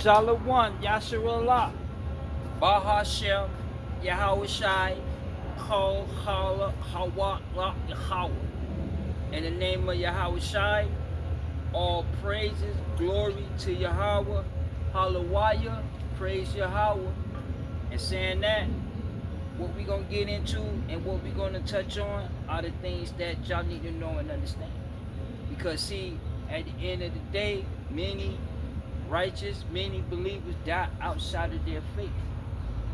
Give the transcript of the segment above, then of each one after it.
Shalom, Yasharallah, Bahashem, Yahushai, Kol, Hala, Hawa, La, Yahweh. In the name of Yahushai, all praises, glory to Yahweh, Hallelujah, praise Yahweh. And saying that, what we going to get into and what we going to touch on are the things that y'all need to know and understand. Because see, at the end of the day, many righteous, many believers die outside of their faith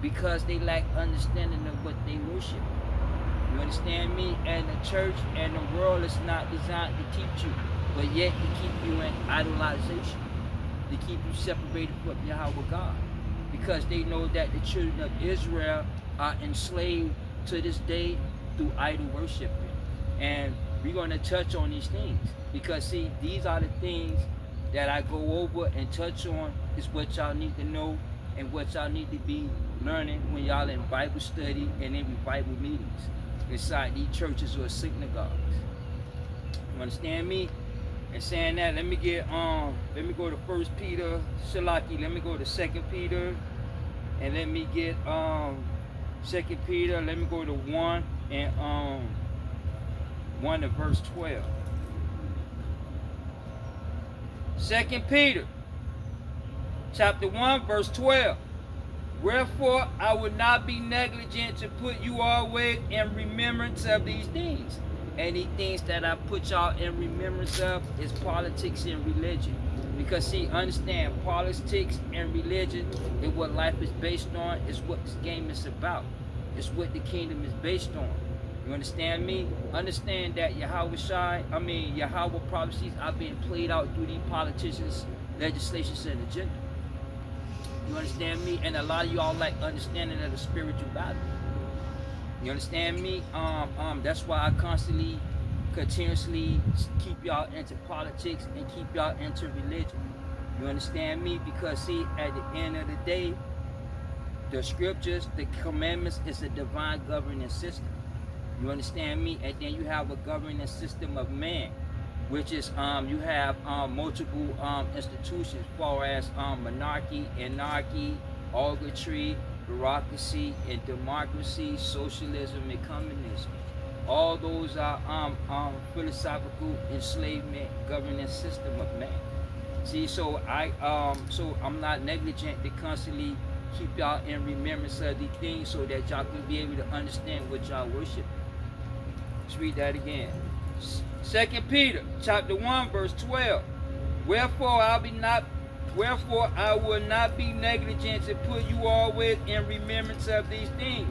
because they lack understanding of what they worship. You understand me? And the church and the world is not designed to teach you, but yet to keep you in idolization, to keep you separated from Yahweh God, because they know that the children of Israel are enslaved to this day through idol worshiping. And we're going to touch on these things because see, these are the things that I go over and touch on is what y'all need to know and what y'all need to be learning when y'all in Bible study and in Bible meetings inside these churches or synagogues. You understand me? And saying that, let me go to First Peter, Shalaki, let me go to Second Peter, and let me get Second Peter, let me go to 1 and 1 to verse 12. Second Peter, chapter 1, verse 12. Wherefore I will not be negligent to put you always in remembrance of these things. And these things that I put y'all in remembrance of is politics and religion. Because see, understand, politics and religion is what life is based on, is what this game is about. It's what the kingdom is based on. You understand me? Understand that Yahweh prophecies are being played out through these politicians, legislations, and agenda. You understand me? And a lot of y'all like understanding of the spiritual battle. You understand me? That's why I continuously keep y'all into politics and keep y'all into religion. You understand me? Because see, at the end of the day, the scriptures, the commandments is a divine governing system. You understand me? And then you have a governing system of man, which is you have multiple institutions as far as monarchy, anarchy, oligarchy, bureaucracy, and democracy, socialism, and communism. All those are philosophical enslavement governing system of man. See, so I'm not negligent to constantly keep y'all in remembrance of these things so that y'all can be able to understand what y'all worship. Let's read that again. Second Peter, chapter 1, verse 12. Wherefore I will not be negligent to put you always in remembrance of these things,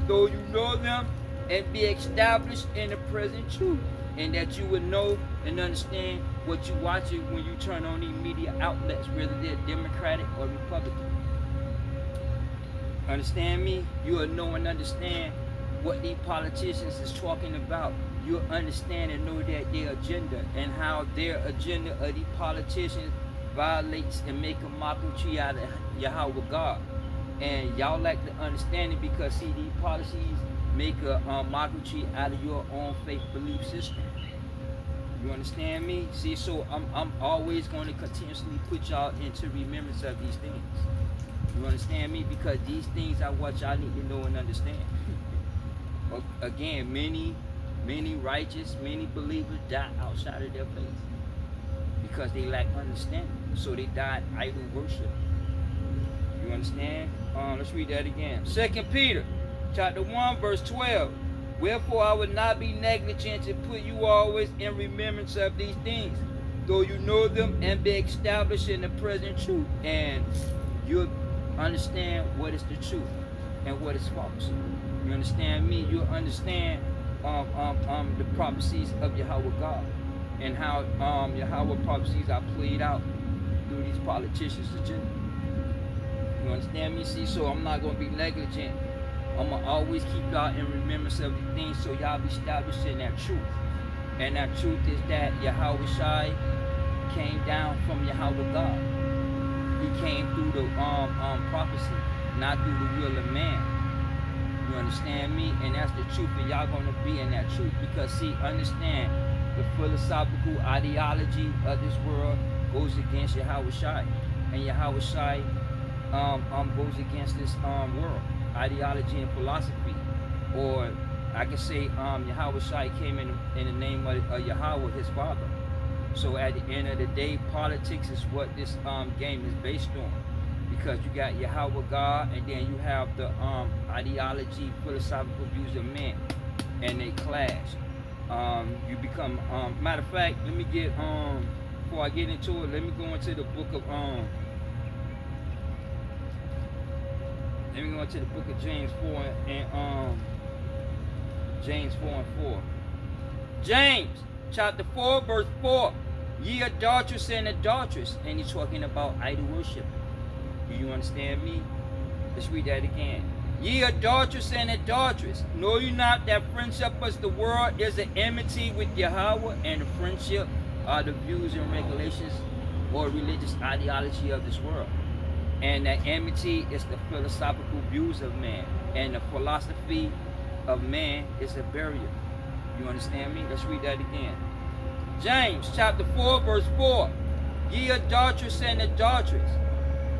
though you know them and be established in the present truth, and that you will know and understand what you watching when you turn on these media outlets, whether they're Democratic or Republican. Understand me? You will know and understand what these politicians is talking about. You'll understand and know that their agenda and how their agenda of these politicians violates and make a mockery out of Yahweh God. And y'all like to understand it because see, these policies make a mockery out of your own faith belief system. You understand me? See, so I'm always going to continuously put y'all into remembrance of these things. You understand me? Because these things are what y'all need to know and understand. Again, many righteous, many believers die outside of their faith because they lack understanding. So they die in idol worship. You understand? Let's read that again. Second Peter, chapter 1, verse 12. Wherefore I will not be negligent to put you always in remembrance of these things, though you know them and be established in the present truth. And you'll understand what is the truth and what is false. You understand me? You'll understand the prophecies of Yahweh God and how Yahweh prophecies are played out through these politicians' agenda. You understand me? See, so I'm not going to be negligent. I'm going to always keep y'all in remembrance of the things so y'all be established in that truth. And that truth is that Yahweh Shai came down from Yahweh God. He came through the prophecy, not through the will of man. You understand me? And that's the truth, and y'all gonna be in that truth because see, understand the philosophical ideology of this world goes against Yahweh Shai. and Yahweh Shai goes against this world, ideology and philosophy. Or I can say Yahweh Shai came in the name of Yahweh, his father. So at the end of the day, politics is what this game is based on. Because you got Yahweh God, and then you have the ideology, philosophical views of men, and they clash. You become matter of fact, let me get before I get into it, let me go into the book of let me go into the book of James 4 and James 4 and 4. James chapter 4 verse 4. Ye adulterous and adulteress, and he's talking about idol worship. Do you understand me? Let's read that again. Ye adulterous and adulteress, know you not that friendship of the world is an enmity with Yahweh, and the friendship are the views and regulations or religious ideology of this world. And that enmity is the philosophical views of man, and the philosophy of man is a barrier. You understand me? Let's read that again. James chapter 4 verse 4. Ye adulterous and adulteress,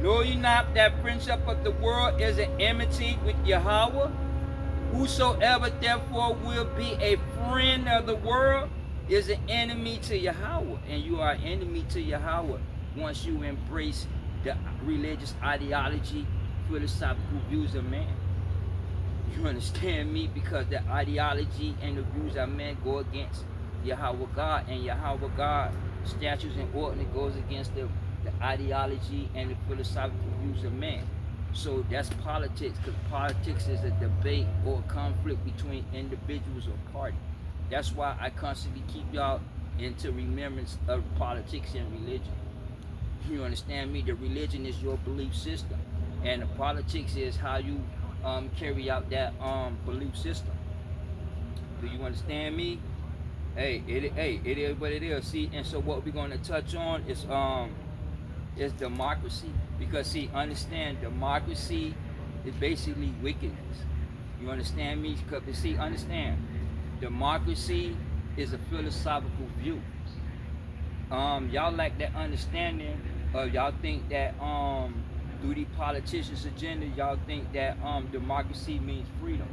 know ye not that friendship of the world is an enmity with Yahweh? Whosoever therefore will be a friend of the world is an enemy to Yahweh. And you are an enemy to Yahweh once you embrace the religious ideology, philosophical views of man. You understand me? Because the ideology and the views of man go against Yahweh God, and Yahweh God statutes and ordinance goes against the ideology and the philosophical views of man. So that's politics, because politics is a debate or a conflict between individuals or parties. That's why I constantly keep y'all into remembrance of politics and religion. You understand me? The religion is your belief system, and the politics is how you carry out that belief system. Do you understand me? Hey, it is what it is. See, and so what we're going to touch on is democracy. Because see, understand, democracy is basically wickedness. You understand me? Because see, understand, democracy is a philosophical view. Y'all lack that understanding. Y'all think that through the politicians' agenda, y'all think that democracy means freedom,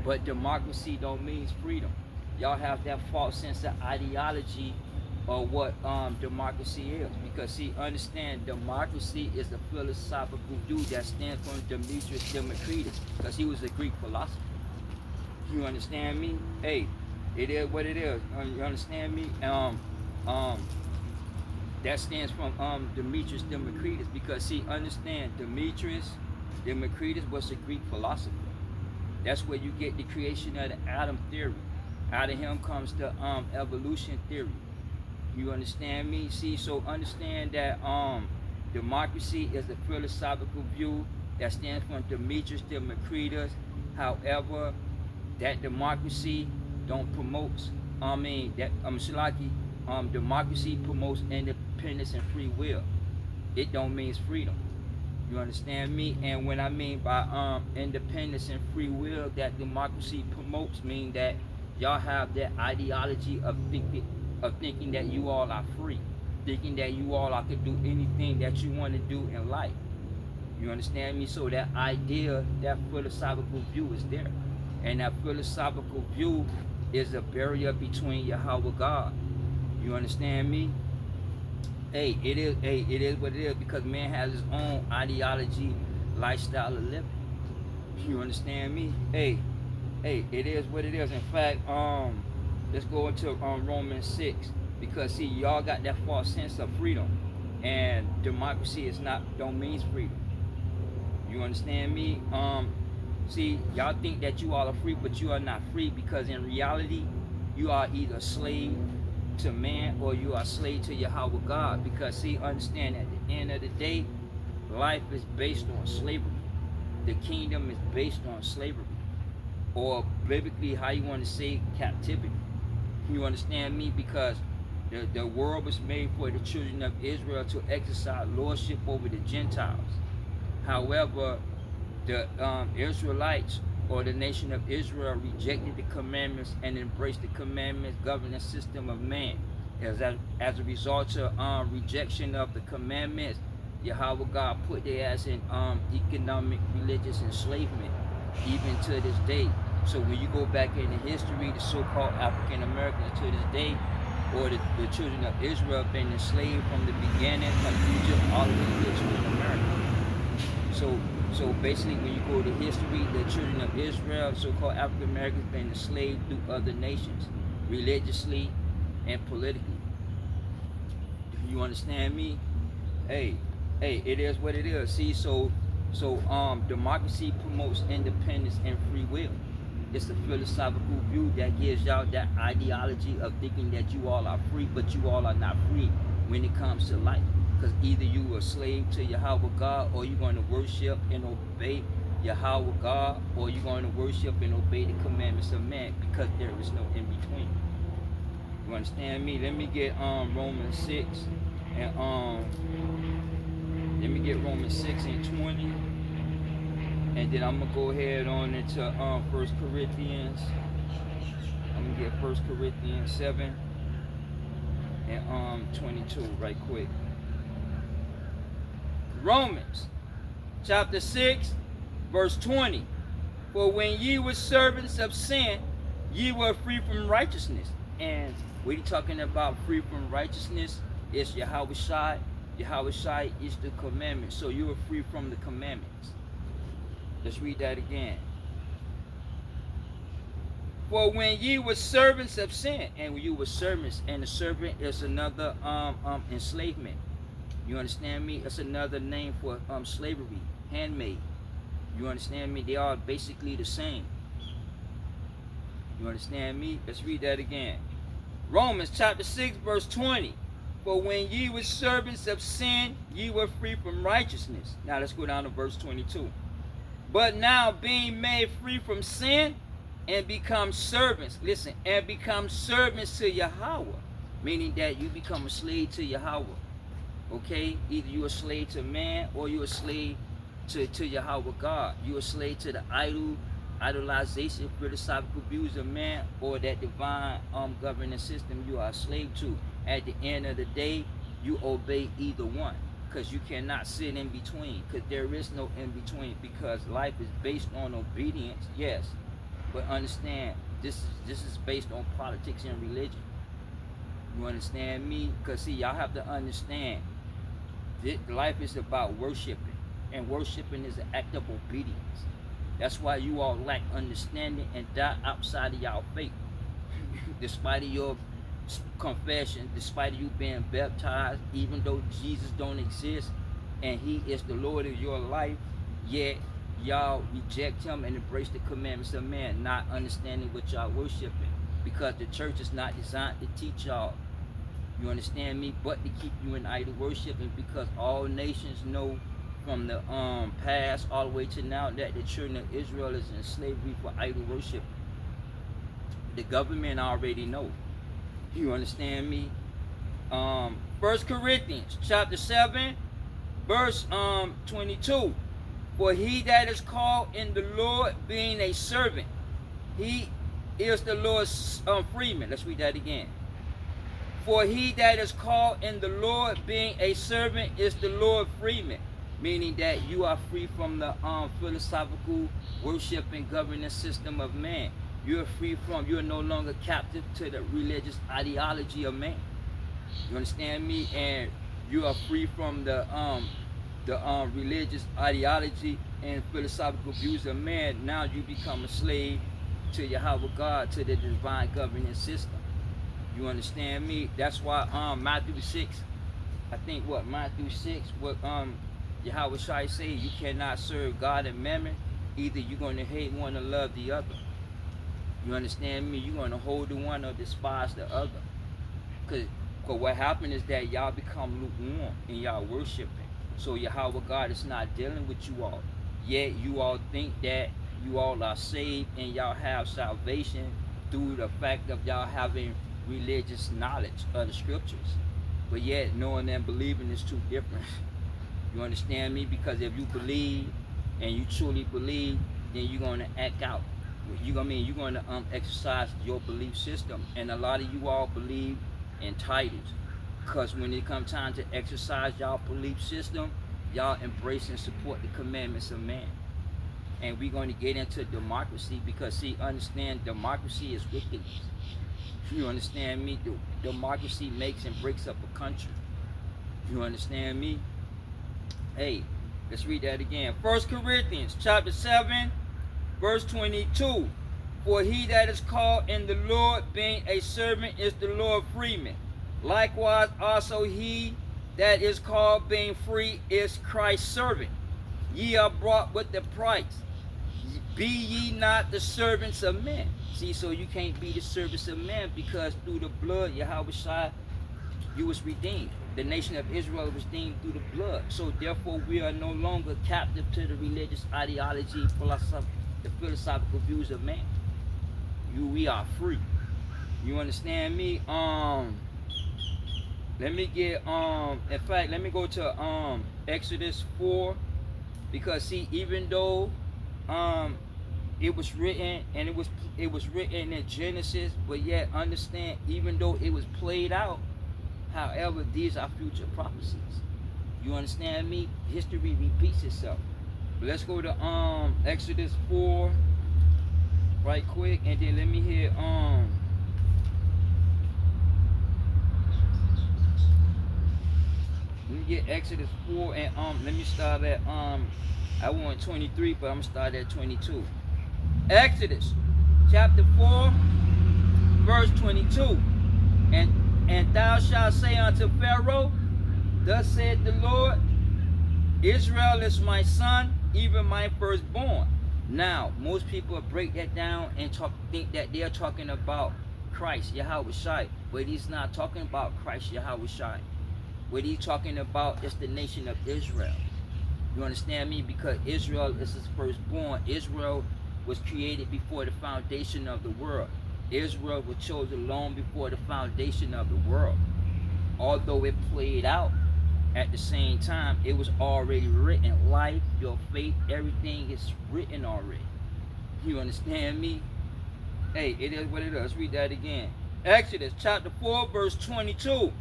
but democracy don't mean freedom. Y'all have that false sense of ideology of what democracy is. Because see, understand, democracy is a philosophical view that stands from Demetrius Democritus, because he was a Greek philosopher. You understand me? Hey, it is what it is. You understand me? That stands from Demetrius Democritus, because see, understand, Demetrius Democritus was a Greek philosopher. That's where you get the creation of the atom theory. Out of him comes the evolution theory. You understand me? See, so understand that democracy is a philosophical view that stands from Demetrius Democritus. However, that democracy don't promote, democracy promotes independence and free will. It don't mean freedom. You understand me? And when I mean by independence and free will that democracy promotes, mean that y'all have that ideology of thinking that you all are free, thinking that you all are could do anything that you want to do in life. You understand me? So that idea, that philosophical view is there, and that philosophical view is a barrier between Yahweh God. You understand me? Hey, it is what it is, because man has his own ideology, lifestyle of living. You understand me? Hey, it is what it is. In fact, let's go into Romans 6, because see, y'all got that false sense of freedom, and democracy don't mean freedom. You understand me? See, y'all think that you all are free, but you are not free, because in reality, you are either a slave to man or you are a slave to Yahweh God. Because see, understand, at the end of the day, life is based on slavery. The kingdom is based on slavery, or biblically, how you want to say, captivity. You understand me? Because the world was made for the children of Israel to exercise lordship over the Gentiles. However, the Israelites, or the nation of Israel, rejected the commandments and embraced the commandments governance system of man. As a result of rejection of the commandments, Yahweh God put their ass in economic, religious enslavement, even to this day. So when you go back into history, the so-called African Americans to this day, or the children of Israel, have been enslaved from the beginning, from Egypt all the way to America. So basically, when you go to history, the children of Israel, so-called African Americans, been enslaved through other nations, religiously and politically. You understand me? Hey, it is what it is. See, democracy promotes independence and free will. It's a philosophical view that gives y'all that ideology of thinking that you all are free, but you all are not free when it comes to life. Because either you are a slave to Yahweh God, or you're going to worship and obey Yahweh God, or you're going to worship and obey the commandments of man, because there is no in between. You understand me? Let me get Romans 6 and let me get Romans 6 and 20. And then I'm gonna go ahead on into 1 Corinthians. I'm gonna get 1 Corinthians 7 and 22 right quick. Romans chapter 6, verse 20. For when ye were servants of sin, ye were free from righteousness. And what he talking about free from righteousness is Yahweh Shai. Yahweh Shai is the commandment. So you are free from the commandments. Let's read that again. For when ye were servants of sin, and when you were servants, and the servant is another enslavement. You understand me? It's another name for slavery, handmaid. You understand me? They are basically the same. You understand me? Let's read that again. Romans chapter 6, verse 20. For when ye were servants of sin, ye were free from righteousness. Now let's go down to verse 22. But now being made free from sin and become servants, listen, and become servants to Yahweh, meaning that you become a slave to Yahweh. Okay? Either you're a slave to man, or you're a slave to Yahweh God. You're a slave to the idolization, philosophical views of man, or that divine governing system you are a slave to. At the end of the day, you obey either one, because you cannot sit in between, because there is no in between, because life is based on obedience, yes, but understand this is based on politics and religion. You understand me? Because see, y'all have to understand life is about worshiping, and worshiping is an act of obedience. That's why you all lack understanding and die outside of y'all faith. Despite of your confession, despite of you being baptized, even though Jesus don't exist and he is the Lord of your life, yet y'all reject him and embrace the commandments of man, not understanding what y'all worshiping, because the church is not designed to teach y'all, you understand me, but to keep you in idol worship. And because all nations know from the past all the way to now that the children of Israel is in slavery for idol worship. The government already know. You understand me? 1 Corinthians chapter 7, verse 22. For he that is called in the Lord being a servant, he is the Lord's freeman. Let's read that again. For he that is called in the Lord being a servant is the Lord freeman. Meaning that you are free from the philosophical worship and governance system of man. You're free from, you're no longer captive to the religious ideology of man. You understand me? And you are free from the religious ideology and philosophical views of man. Now you become a slave to Yahweh God, to the divine governing system. You understand me? That's why Matthew 6, I think what Matthew 6, what Yahweh Shai say, you cannot serve God and mammon. Either you're going to hate one or love the other. You understand me? You're going to hold the one or despise the other. Because what happened is that y'all become lukewarm in y'all worshiping. So Yahweh God is not dealing with you all. Yet you all think that you all are saved and y'all have salvation through the fact of y'all having religious knowledge of the scriptures. But yet knowing and believing is two different. You understand me? Because if you believe and you truly believe, then you're going to act out. You're going to exercise your belief system. And a lot of you all believe in titles. Because when it comes time to exercise y'all belief system, y'all embrace and support the commandments of man. And we're going to get into democracy because, see, understand democracy is wickedness. You understand me? Democracy makes and breaks up a country. You understand me? Hey, let's read that again. 1 Corinthians chapter 7, verse 22. For he that is called in the Lord, being a servant, is the Lord freeman. Likewise also he that is called, being free, is Christ's servant. Ye are bought with the price. Be ye not the servants of men. See, so you can't be the servants of men because through the blood, Yahweh Shai, you was redeemed. The nation of Israel was redeemed through the blood. So therefore, we are no longer captive to the religious ideology, the philosophical views of man. We are free. You understand me? Let me get in fact, let me go to Exodus 4, because see, even though it was written and it was written in Genesis, but yet understand, even though it was played out, however, these are future prophecies. You understand me? History repeats itself. But let's go to Exodus 4 right quick, and then let me hear let me get Exodus 4, and let me start at I want 23, but I'm gonna start at 22. Exodus chapter 4, verse 22. And thou shalt say unto Pharaoh, thus said the Lord, Israel is my son, even my firstborn. Now, most people break that down and think that they are talking about Christ, Yahweh Shai, but he's not talking about Christ, Yahweh Shai. What he's talking about is the nation of Israel. You understand me? Because Israel is his firstborn. Israel was created before the foundation of the world. Israel was chosen long before the foundation of the world. Although it played out at the same time, it was already written. Life, your faith, everything is written already. You understand me? Hey, it is what it is. Let's read that again. Exodus chapter 4, verse 22.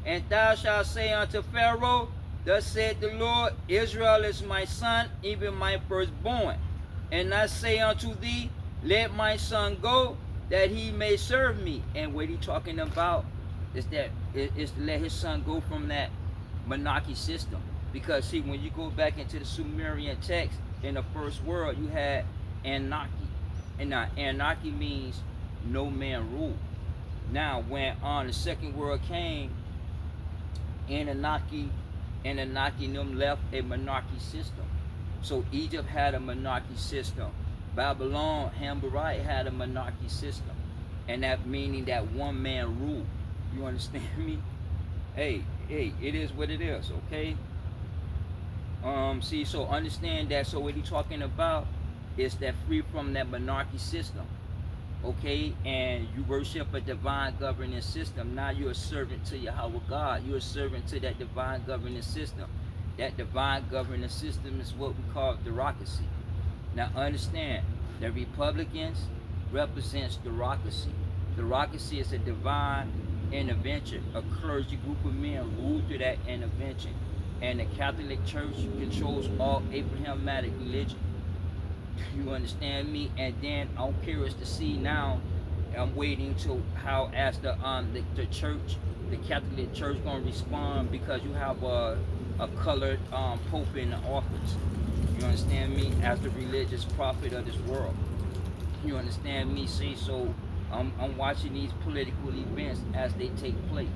And thou shalt say unto Pharaoh, thus said the Lord, Israel is my son, even my firstborn. And I say unto thee, let my son go, that he may serve me. And what he talking about is that is to let his son go from that monarchy system. Because see, when you go back into the Sumerian text, in the first world, you had anarchy. And now anarchy means no man rule. Now, when the second world came, Anunnaki them left a monarchy system. So Egypt had a monarchy system. Babylon, Hamburite had a monarchy system. And that meaning that one man ruled. You understand me? Hey, it is what it is, okay? See, so understand that. So what he's talking about is that free from that monarchy system. Okay, and you worship a divine governance system. Now you're a servant to Yahweh God. You're a servant to that divine governance system. That divine governance system is what we call democracy. Now understand, the Republicans represents democracy. Democracy is a divine intervention. A clergy group of men rule through that intervention. And the Catholic Church controls all Abrahamic religion. You understand me? And then I'm curious to see now. I'm waiting to how as the church, the Catholic Church, gonna respond, because you have a colored pope in the office. You understand me? As the religious prophet of this world. You understand me? See, so I'm watching these political events as they take place.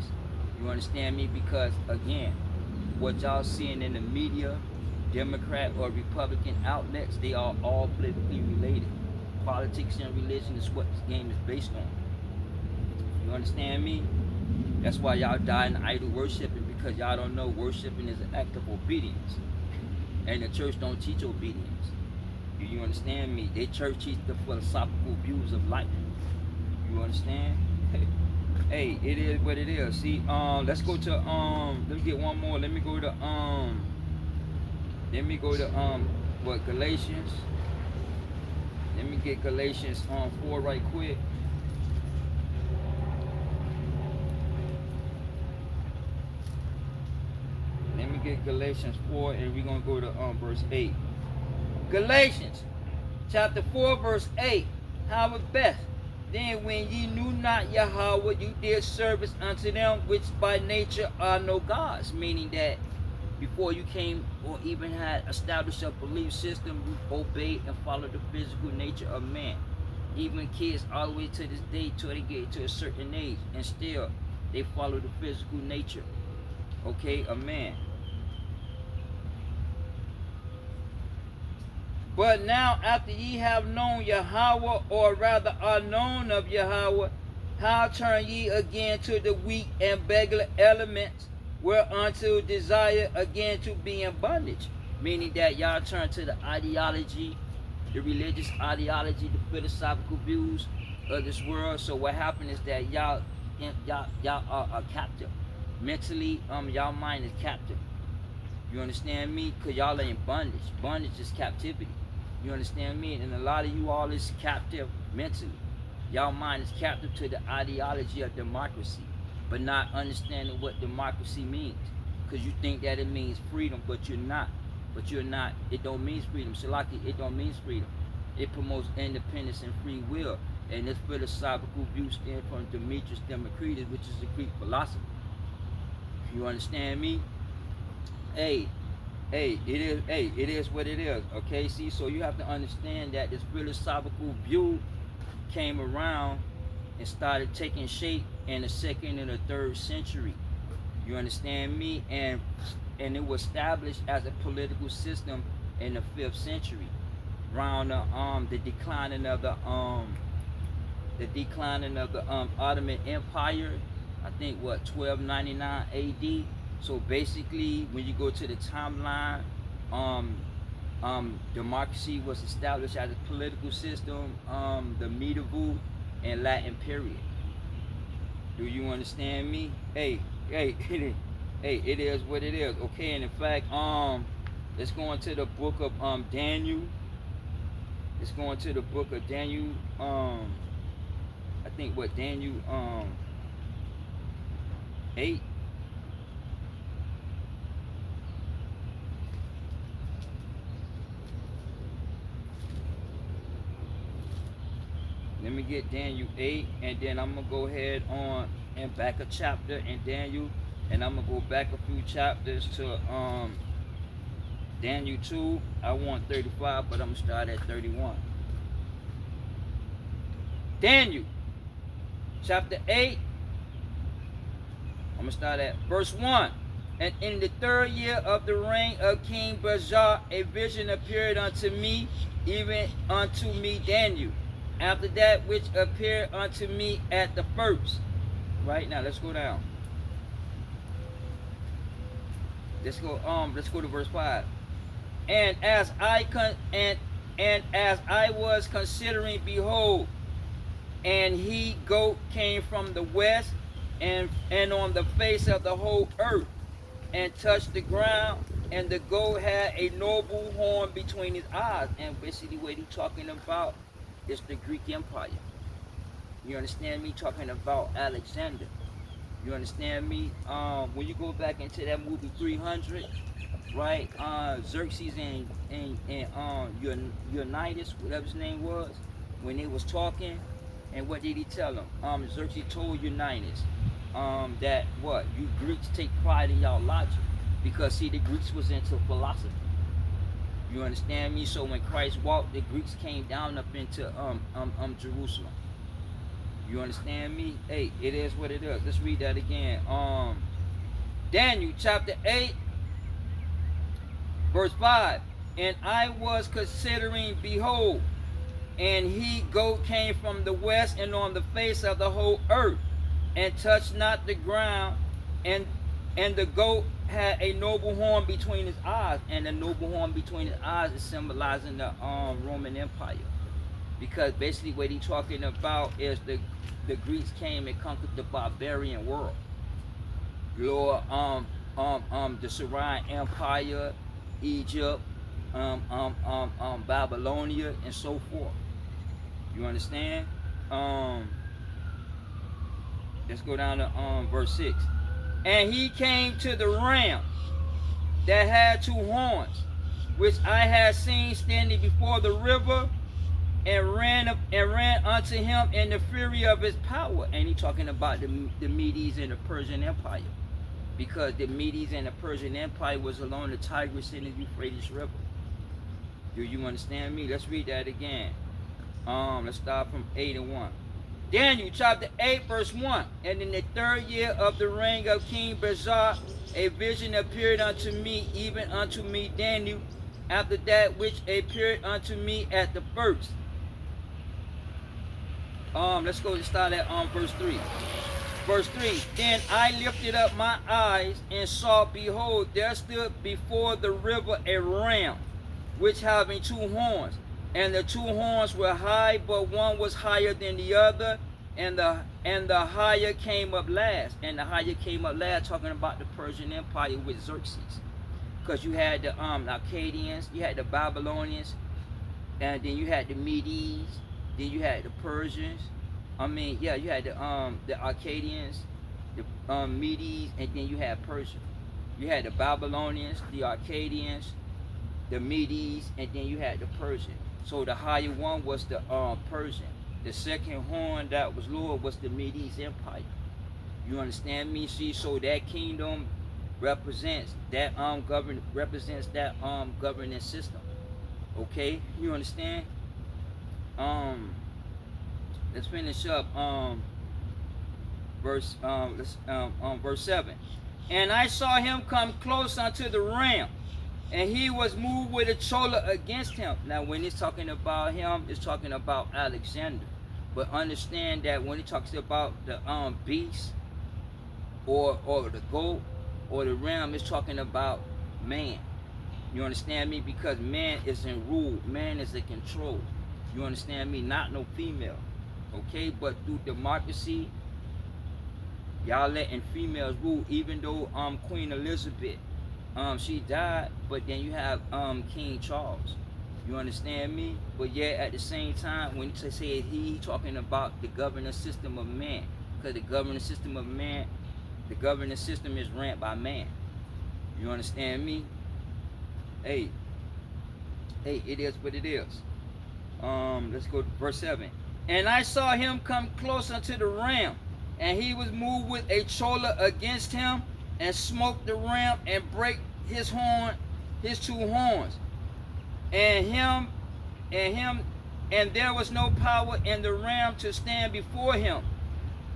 You understand me? Because again, what y'all seeing in the media, Democrat or Republican outlets, they are all politically related. Politics and religion is what this game is based on. You understand me? That's why y'all die in idol worshiping, because y'all don't know worshiping is an act of obedience. And the church don't teach obedience. Do you understand me? The church teach the philosophical views of life. You understand? Hey, it is what it is. See, let's go to let me get one more. Let me go to what, Galatians. Let me get Galatians 4 right quick. Let me get Galatians 4, and we're going to go to verse 8. Galatians chapter 4, verse 8. How it best? Then when ye knew not Yahweh, you did service unto them which by nature are no gods. Meaning that before you came or even had established a belief system, you obeyed and followed the physical nature of man. Even kids all the way to this day till they get to a certain age, and still they follow the physical nature, okay, of man. But now after ye have known Yahweh, or rather are known of Yahweh, how turn ye again to the weak and beggarly elements, whereunto desire again to be in bondage? Meaning that y'all turn to the ideology, the religious ideology, the philosophical views of this world. So what happened is that y'all are captive. Mentally, y'all mind is captive. You understand me? Because y'all are in bondage. Bondage is captivity. You understand me? And a lot of you all is captive mentally. Y'all mind is captive to the ideology of democracy, but not understanding what democracy means. Because you think that it means freedom, but you're not. But you're not. It don't mean freedom. Shalaki, it don't mean freedom. It promotes independence and free will. And this philosophical view stems from Demetrius Democritus, which is a Greek philosopher. You understand me? It is what it is. Okay, see, so you have to understand that this philosophical view came around and started taking shape in the 2nd and the 3rd century. You understand me? And it was established as a political system in the 5th century, around the declining of the Ottoman Empire. I think 1299 AD. So basically, when you go to the timeline, democracy was established as a political system, the medieval and Latin period. Do you understand me? Hey, it is what it is. Okay, and in fact, let's go into the book of Daniel. Let's go into the book of Daniel. I think Daniel 8. Let me get Daniel 8, and then I'm going to go ahead on and back a chapter in Daniel, and I'm going to go back a few chapters to Daniel 2. I want 35, but I'm going to start at 31. Daniel chapter 8. I'm going to start at verse 1. And in the 3rd year of the reign of King Belshazzar, a vision appeared unto me, even unto me Daniel, after that which appeared unto me at the first. Right now, let's go down. Let's go to verse 5. And as I was considering, behold, and he goat came from the west, and on the face of the whole earth, and touched the ground, and the goat had a noble horn between his eyes. And basically what he's talking about is the Greek Empire. You understand me? Talking about Alexander. You understand me? When you go back into that movie 300, right? Xerxes and Unitas, whatever his name was, when they was talking, and what did he tell them? Xerxes told Unitas that you Greeks take pride in y'all logic, because see, the Greeks was into philosophy. You understand me? So when Christ walked, the Greeks came down up into Jerusalem. You understand me? Hey, it is what it is. Let's read that again. Daniel chapter 8, verse 5. And I was considering, behold, and he goat came from the west, and on the face of the whole earth, and touched not the ground, and the goat had a noble horn between his eyes. And the noble horn between his eyes is symbolizing the Roman Empire, because basically what he's talking about is the Greeks came and conquered the barbarian world. Lord, the Syrian Empire, Egypt, Babylonia, and so forth. You understand? Let's go down to verse 6. And he came to the ram, that had two horns, which I had seen standing before the river, and ran unto him in the fury of his power. And he talking about the Medes and the Persian Empire, because the Medes and the Persian Empire was along the Tigris and the Euphrates River. Do you understand me? Let's read that again. Let's start from 8 and 1. Daniel chapter 8 verse 1. And in the 3rd year of the reign of King Belshazzar, a vision appeared unto me, even unto me Daniel, after that which appeared unto me at the first. Let's go to start at verse 3. Verse 3. Then I lifted up my eyes and saw, behold, there stood before the river a ram, which having two horns, and the two horns were high, but one was higher than the other, and the higher came up last. And the higher came up last, talking about the Persian Empire with Xerxes, because you had the Akkadians, you had the Babylonians, and then you had the Medes, then you had the Persians. You had the Akkadians, the Medes, and then you had Persia. You had the Babylonians, the Akkadians, the Medes, and then you had the Persian. So the higher one was the Persian. The second horn that was lower was the Medes Empire. You understand me? See, so that kingdom represents that governing system. Okay, you understand? Let's finish up. Verse 7. And I saw him come close unto the ram, and he was moved with a chola against him. Now, when it's talking about him, it's talking about Alexander. But understand that when it talks about the beast or the goat or the ram, it's talking about man. You understand me? Because man is in rule, man is in control. You understand me? Not no female. Okay, but through democracy, y'all letting females rule. Even though Queen Elizabeth, she died, but then you have King Charles. You understand me? But yet at the same time, when you say he talking about the governing system of man, because the governing system of man, the governing system is ran by man. You understand me? Hey, it is what it is. Let's go to verse 7. And I saw him come close unto the ram, and he was moved with a chola against him, and smote the ram, and brake his two horns, and there was no power in the ram to stand before him,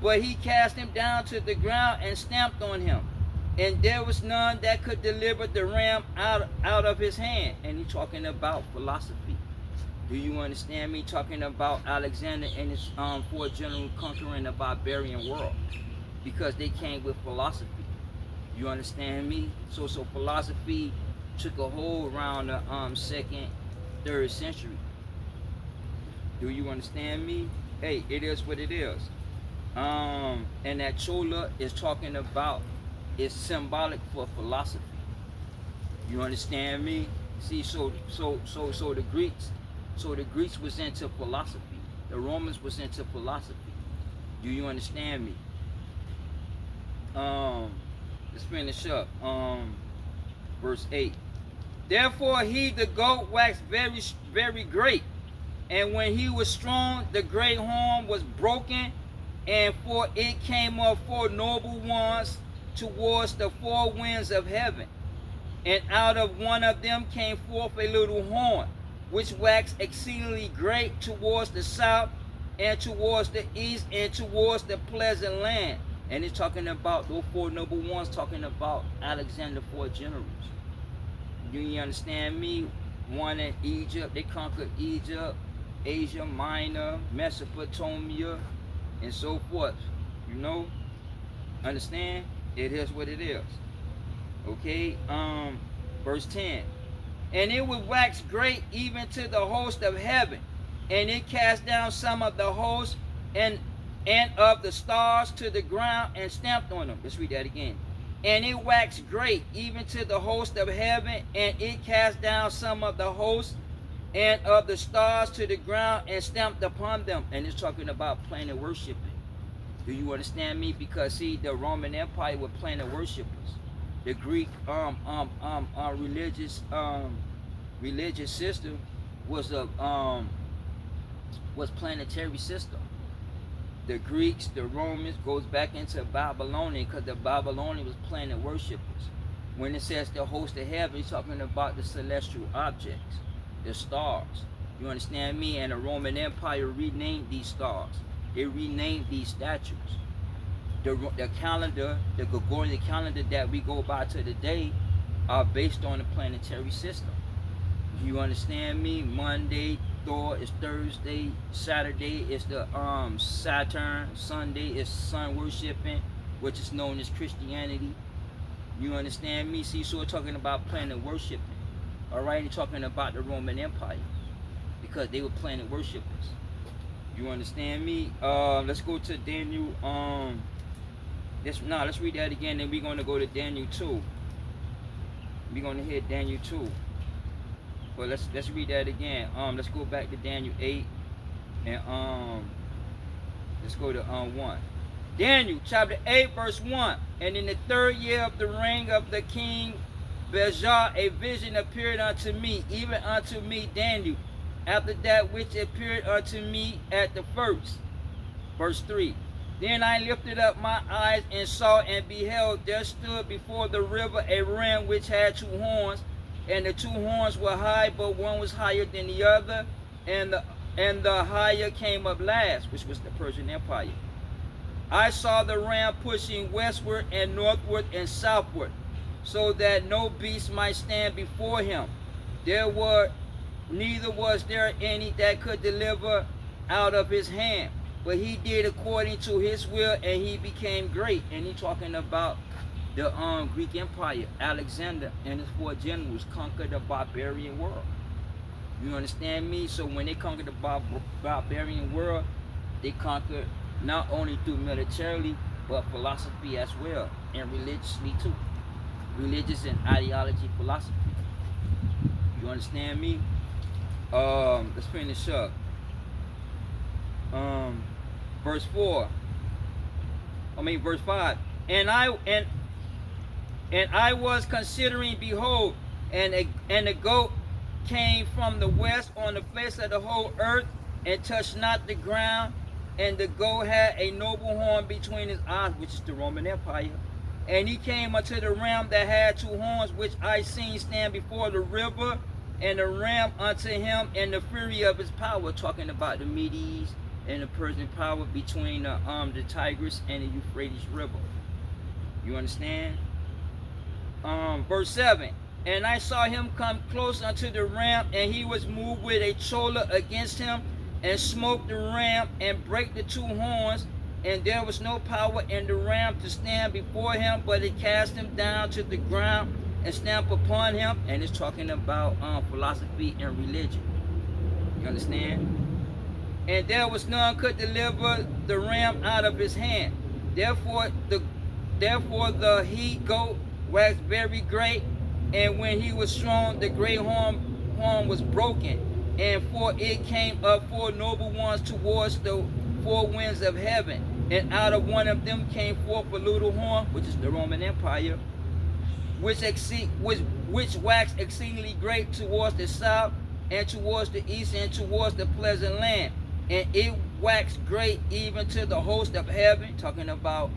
but he cast him down to the ground and stamped on him, and there was none that could deliver the ram out of his hand. And he's talking about philosophy. Do you understand me? Talking about Alexander and his four general conquering the barbarian world, because they came with philosophy. You understand me? So philosophy took a hold around the 2nd, 3rd century. Do you understand me? Hey, it is what it is. And that chola is talking about, is symbolic for philosophy. You understand me? See, so the Greeks was into philosophy. The Romans was into philosophy. Do you understand me? Let's finish up. Verse 8. Therefore he, the goat, waxed very, very great. And when he was strong, the great horn was broken, and for it came up 4 noble ones towards the 4 winds of heaven. And out of one of them came forth a little horn, which waxed exceedingly great towards the south, and towards the east, and towards the pleasant land. And it's talking about those 4 noble ones, talking about Alexander 4 generals. Do you understand me? One in Egypt, they conquered Egypt, Asia Minor, Mesopotamia, and so forth. You know? Understand? It is what it is. Okay? Verse 10. And it would wax great even to the host of heaven, and it cast down some of the hosts and of the stars to the ground, and stamped on them. Let's read that again. And it waxed great even to the host of heaven, and it cast down some of the hosts and of the stars to the ground, and stamped upon them. And it's talking about planet worshiping. Do you understand me? Because see, the Roman Empire were planet worshipers. The Greek religious system was a was planetary system. The Greeks, the Romans goes back into Babylonian because the Babylonian was planet worshippers. When it says the host of heaven, it's talking about the celestial objects, the stars. You understand me? And the Roman Empire renamed these stars. They renamed these statues. The calendar, the Gregorian calendar that we go by to today, are based on the planetary system. You understand me? Monday, Thor is Thursday, Saturday is the Saturn, Sunday is sun worshiping, which is known as Christianity. You understand me? See, so we're talking about planet worshiping. Alright, you're talking about the Roman Empire. Because they were planet worshippers. You understand me? Let's go to Daniel. Let's read that again, and we're gonna go to Daniel 2. We're gonna hit Daniel 2. But let's read that again. Let's go back to Daniel 8 and let's go to 1. Daniel chapter 8 verse 1. And in the 3rd year of the reign of the king Belshazzar, a vision appeared unto me, even unto me Daniel, after that which appeared unto me at the first. Verse 3. Then I lifted up my eyes and saw, and beheld, there stood before the river a ram which had 2 horns, and the 2 horns were high, but one was higher than the other, and the higher came up last, which was the Persian Empire. I saw the ram pushing westward and northward and southward, so that no beast might stand before him. Neither was there any that could deliver out of his hand, but he did according to his will, and he became great. And he's talking about the Greek Empire. Alexander and his 4 generals conquered the barbarian world. You understand me? So when they conquered the barbarian world, they conquered not only through militarily, but philosophy as well, and religiously too. Religious and ideology philosophy. You understand me? Let's finish up. Verse 5. And I was considering, behold, and a goat came from the west on the face of the whole earth, and touched not the ground. And the goat had a noble horn between his eyes, which is the Roman Empire. And he came unto the ram that had 2 horns, which I seen stand before the river, and the ram unto him in the fury of his power, talking about the Medes and the Persian power between the Tigris and the Euphrates River. You understand? Verse 7. And I saw him come close unto the ram, and he was moved with a choler against him, and smote the ram, and brake the 2 horns, and there was no power in the ram to stand before him, but it cast him down to the ground, and stamped upon him. And it's talking about philosophy and religion. You understand? And there was none could deliver the ram out of his hand. Therefore the he goat waxed very great, and when he was strong, the great horn was broken, and for it came up 4 noble ones towards the 4 winds of heaven, and out of one of them came forth a little horn, which is the Roman Empire, which waxed exceedingly great towards the south, and towards the east, and towards the pleasant land. And it waxed great even to the host of heaven, talking about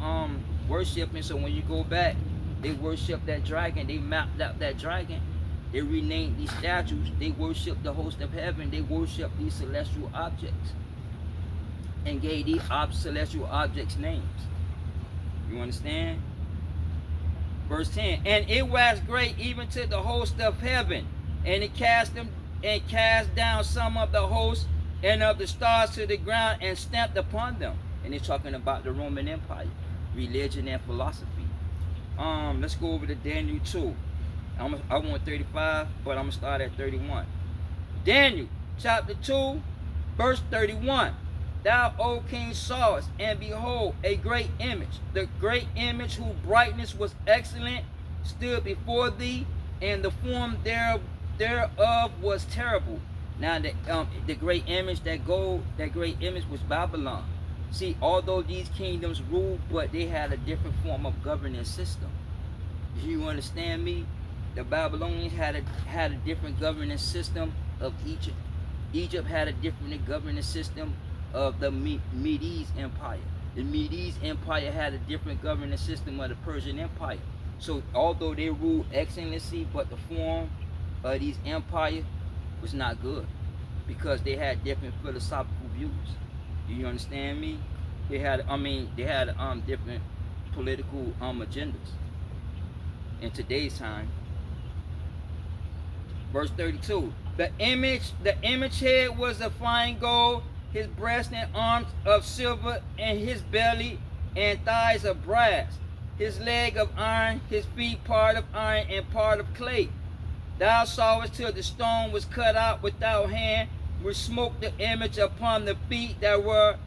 worshiping. So when you go back, they worship that dragon. They mapped out that dragon. They renamed these statues. They worship the host of heaven. They worship these celestial objects, and gave these celestial objects names. You understand? Verse 10. And it waxed great even to the host of heaven, and it cast down some of the hosts and of the stars to the ground, and stamped upon them. And it's talking about the Roman Empire, religion and philosophy. Let's go over to Daniel 2. I want 35, but I'm going to start at 31. Daniel chapter 2, verse 31. Thou, O king, sawest, and behold, a great image. The great image, whose brightness was excellent, stood before thee, and the form thereof was terrible. Now, the great image, that great image was Babylon. See, although these kingdoms ruled, but they had a different form of governance system. You understand me? The Babylonians had a different governance system of Egypt. Egypt had a different governance system of the Medes Empire. The Medes Empire had a different governance system of the Persian Empire. So although they ruled excellency, but the form of these empires was not good because they had different philosophical views. Do you understand me? They had different political agendas in today's time. Verse 32. The image head was of fine gold, his breast and arms of silver, and his belly and thighs of brass, his leg of iron, his feet part of iron and part of clay. Thou sawest till the stone was cut out without hand, which smote the image upon the feet that were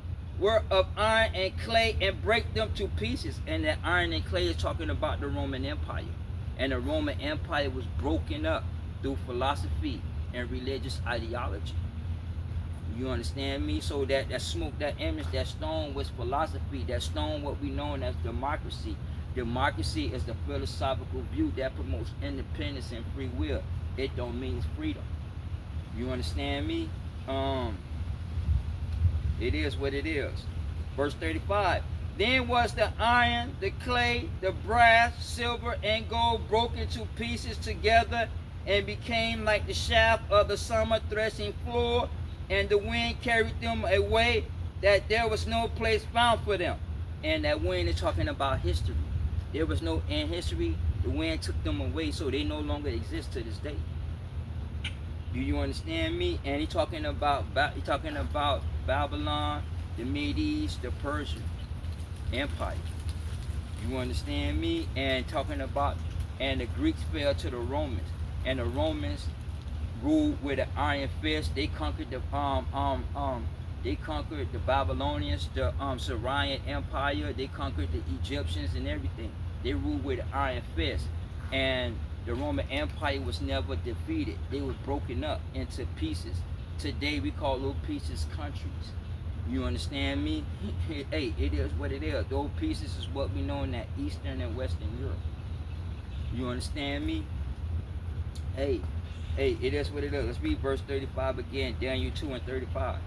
of iron and clay, and break them to pieces. And that iron and clay is talking about the Roman Empire. And the Roman Empire was broken up through philosophy and religious ideology. You understand me? So that smoke, that image, that stone was philosophy. That stone, what we know as democracy. Democracy is the philosophical view that promotes independence and free will. It don't mean freedom. You understand me? It is what it is. Verse 35. Then was the iron, the clay, the brass, silver, and gold broken to pieces together, and became like the shaft of the summer threshing floor, and the wind carried them away, that there was no place found for them. And that wind is talking about history. There was no in history. The wind took them away, so they no longer exist to this day. Do you understand me? And he's talking about Babylon, the Medes, the Persian Empire. You understand me? And talking about, and the Greeks fell to the Romans, and the Romans ruled with an iron fist. They conquered the Babylonians, the Syrian Empire. They conquered the Egyptians and everything. They ruled with an iron fist, and the Roman Empire was never defeated. They were broken up into pieces. Today we call those pieces countries. You understand me? Hey, it is what it is. Those pieces is what we know in that Eastern and Western Europe. You understand me? Hey, it is what it is. Let's read verse 35 again. Daniel 2 and 35.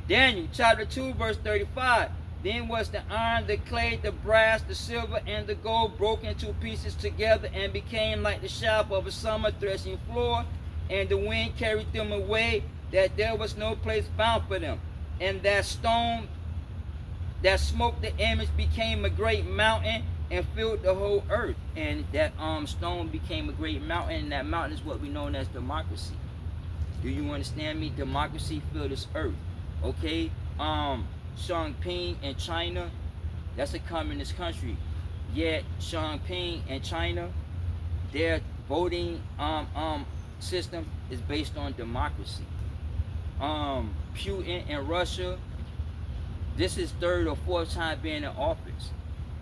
Daniel chapter 2 verse 35. Then was the iron, the clay, the brass, the silver, and the gold broken to pieces together, and became like the shaft of a summer threshing floor, and the wind carried them away, that there was no place found for them. And that stone that smote the image became a great mountain and filled the whole earth. And that stone became a great mountain, and that mountain is what we know as democracy. Do you understand me? Democracy filled this earth. Okay? Xi in China, that's a communist country. Yet Xi in China, their voting system is based on democracy. Putin in Russia, this is third or fourth time being in office.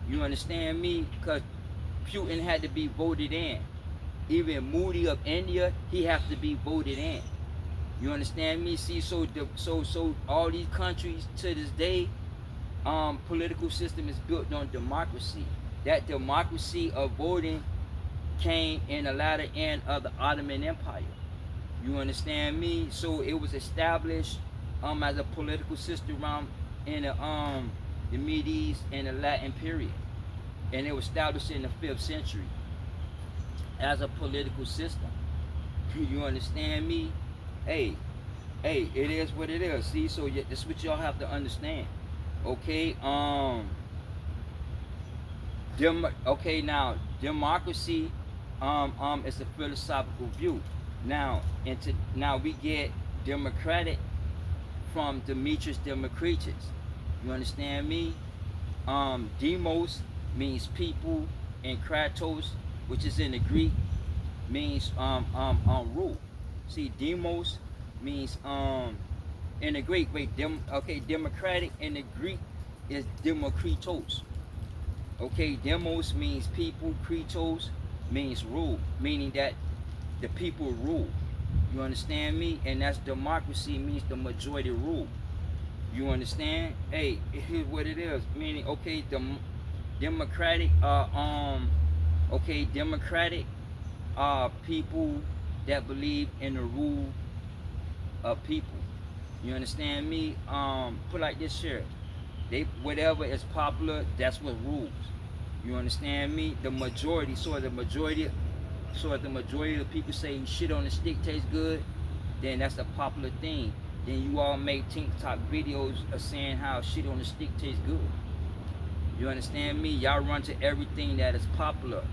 You understand me? Because Putin had to be voted in. Even Modi of India, he has to be voted in. You understand me? See, so all these countries to this day, political system is built on democracy. That democracy of voting came in the latter end of the Ottoman Empire. You understand me? So it was established as a political system around in the Medes and the Latin period, and it was established in the 5th century as a political system. You understand me? Hey, it is what it is. See, so that's what y'all have to understand. Okay, now democracy is a philosophical view. Now we get democratic from Demetrius Democritus. You understand me? Demos means people, and kratos, which is in the Greek, means rule. See, demos means in the Greek, democratic in the Greek is demokritos. Okay, demos means people, kritos means rule, meaning that the people rule. You understand me? And that's democracy, means the majority rule. You understand? Hey, here's what it is. Meaning, okay, democratic Okay, democratic are people that believe in the rule of people. You understand me? Put like this here. They whatever is popular, that's what rules. You understand me? The majority, so if the majority of the people say shit on the stick tastes good, then that's a popular thing. Then you all make TikTok videos of saying how shit on the stick tastes good. You understand me? Y'all run to everything that is popular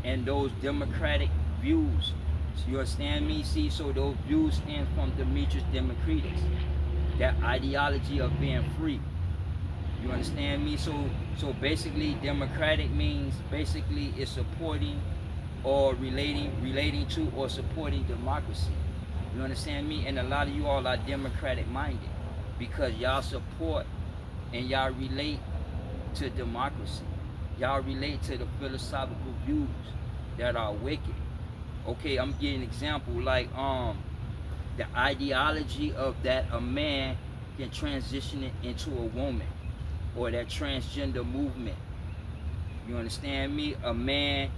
and those democratic views. You understand me? See, so those views stand from Demetrius Democritus. That ideology of being free. You understand me? So basically democratic means basically it's supporting or relating to or supporting democracy. You understand me? And a lot of you all are democratic minded because y'all support and y'all relate to democracy. Y'all relate to the philosophical views that are wicked. Okay, I'm giving an example like the ideology of that a man can transition it into a woman, or that transgender movement. You understand me? A man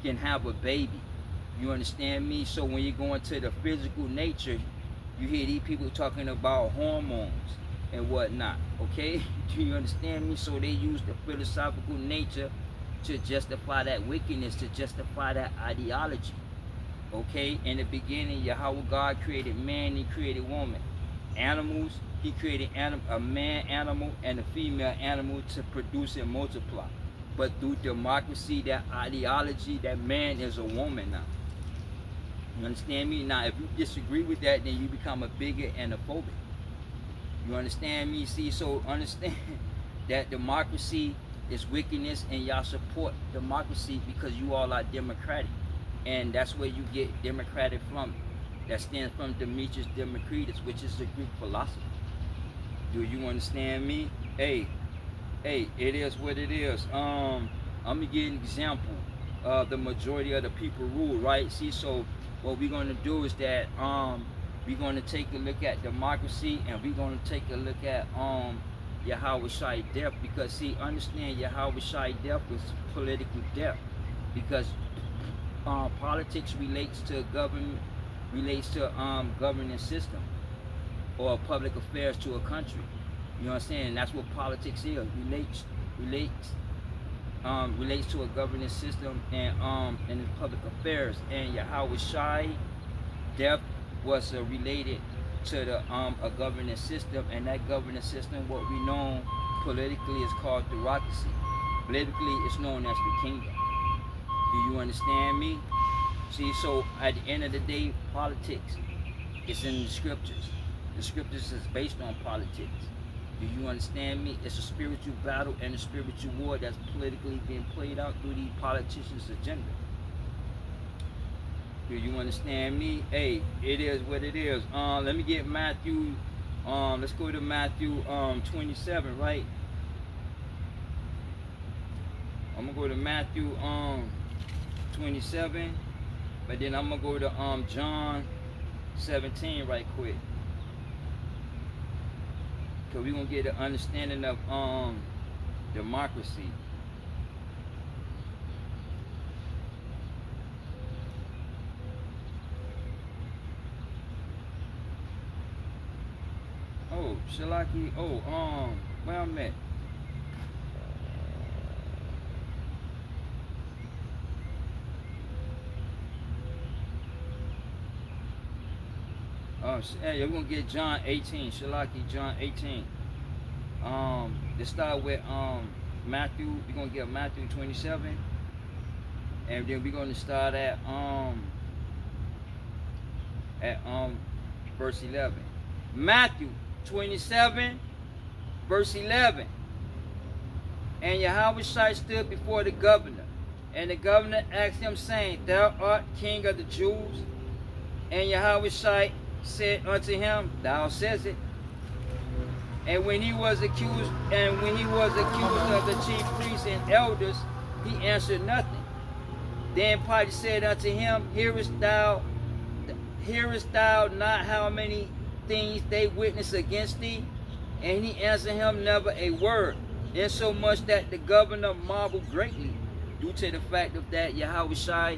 can have a baby. You understand me? So when you go into the physical nature, you hear these people talking about hormones and whatnot. Okay? Do you understand me? So they use the philosophical nature to justify that wickedness, to justify that ideology. Okay? In the beginning, Yahweh God created man, he created woman. Animals, he created a man animal and a female animal to produce and multiply. But through democracy, that ideology, that man is a woman now. You understand me? Now, if you disagree with that, then you become a bigot and a phobic. You understand me? See, so understand that democracy is wickedness, and y'all support democracy because you all are democratic. And that's where you get democratic from. That stands from Demetrius Democritus, which is a Greek philosopher. Do you understand me? Hey, it is what it is. I'm gonna give an example. The majority of the people rule, right? See, so what we're gonna do is that we're gonna take a look at democracy, and we're gonna take a look at Yahweh Shai death, because see, understand Yahweh Shai death was political death, because politics relates to government, relates to governing system or public affairs to a country. You know what I'm saying? And that's what politics is. Relates to a governing system and public affairs. And Yahweh Shai death was related to the a governing system, and that governing system, what we know politically, is called theocracy. Politically, it's known as the kingdom. Do you understand me? See, so at the end of the day, politics is in the scriptures. The scriptures is based on politics. Do you understand me? It's a spiritual battle and a spiritual war that's politically being played out through these politicians' agenda. Do you understand me? Hey, it is what it is. Let me get Matthew. Let's go to Matthew 27, right? I'm gonna go to Matthew 27, but then I'm gonna go to John 17 right quick. Cause we're gonna get an understanding of democracy. Oh, Shalaki, where I'm at? Hey, we're gonna get John 18, Shalaki, John 18. Let's start with Matthew. We're gonna get Matthew 27, and then we're gonna start at verse 11. Matthew 27, verse 11. And Yahweh Shai stood before the governor, and the governor asked him, saying, Thou art king of the Jews? And Yahweh Shai said unto him, Thou says it. And when he was accused of the chief priests and elders, he answered nothing. Then Pilate said unto him, Hearest thou not how many things they witness against thee? And he answered him never a word, insomuch that the governor marveled greatly. due to the fact of that Yahweh Shai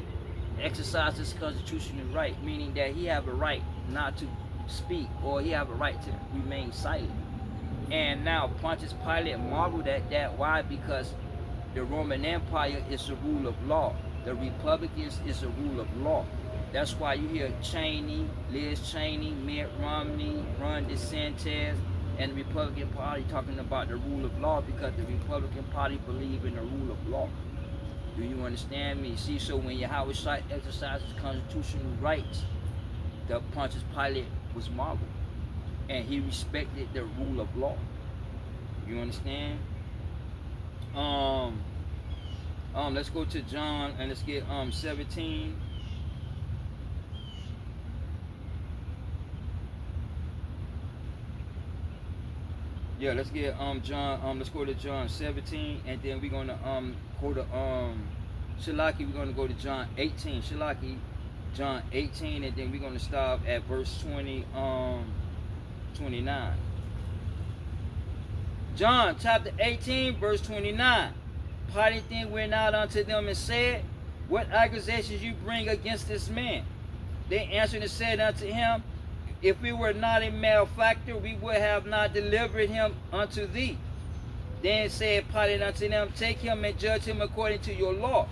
exercised his constitutional right, meaning that he have a right not to speak, or he have a right to remain silent. And now Pontius Pilate marveled at that. Why? Because the Roman Empire is a rule of law. The Republicans is a rule of law. That's why you hear Cheney, Liz Cheney, Mitt Romney, Ron DeSantis, and the Republican Party talking about the rule of law, because the Republican Party believe in the rule of law. Do you understand me? See, so when Yahweh Shai exercised his constitutional rights, the Pontius Pilate was marveled, and he respected the rule of law. You understand? Let's go to John, and let's get 17. Yeah, let's get John. Let's go to John 17, and then we're gonna go to Shalaki. We're gonna go to John 18. Shalaki, John 18, and then we're gonna stop at verse 29. John chapter 18, verse 29. Pilate then went out unto them and said, What accusations you bring against this man? They answered and said unto him, If we were not a malefactor, we would have not delivered him unto thee. Then said Pilate unto them, Take him and judge him according to your law.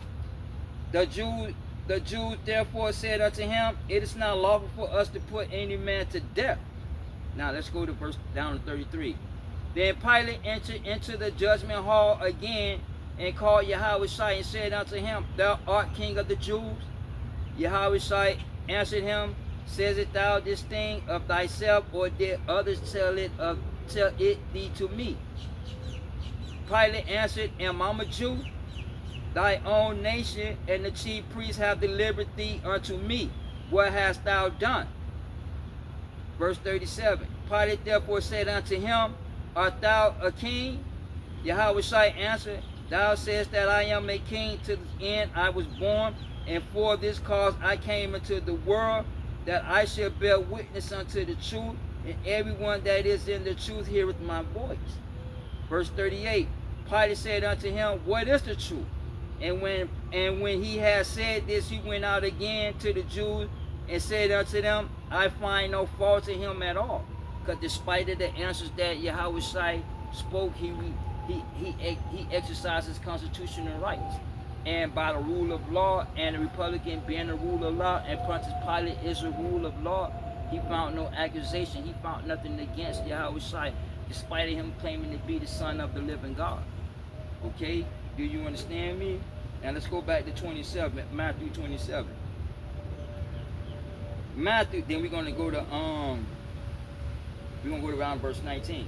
The Jews therefore said unto him, It is not lawful for us to put any man to death. Now let's go to verse down to 33. Then Pilate entered into the judgment hall again, and called Yahweh Shai, and said unto him, Thou art king of the Jews? Yahweh Shai answered him, Says thou this thing of thyself, or did others tell it thee to me? Pilate answered, Am I a Jew? Thy own nation and the chief priests have delivered thee unto me. What hast thou done? Verse 37. Pilate therefore said unto him, Art thou a king? Yahweh Shai answered, Thou sayest that I am a king to the end I was born, and for this cause I came into the world, that I shall bear witness unto the truth, and everyone that is in the truth heareth my voice. Verse 38. Pilate said unto him, What is the truth? And when he had said this, he went out again to the Jews and said unto them, I find no fault in him at all. Because despite of the answers that Yahweh Shai spoke, he exercised his constitutional rights. And by the rule of law, and the Republican being the rule of law, and Pontius Pilate is a rule of law, he found no accusation. He found nothing against Yahweh Shai, despite of him claiming to be the son of the living God. Okay? Do you understand me? Now let's go back to 27, Matthew 27. Matthew, then we're gonna go to around verse 19.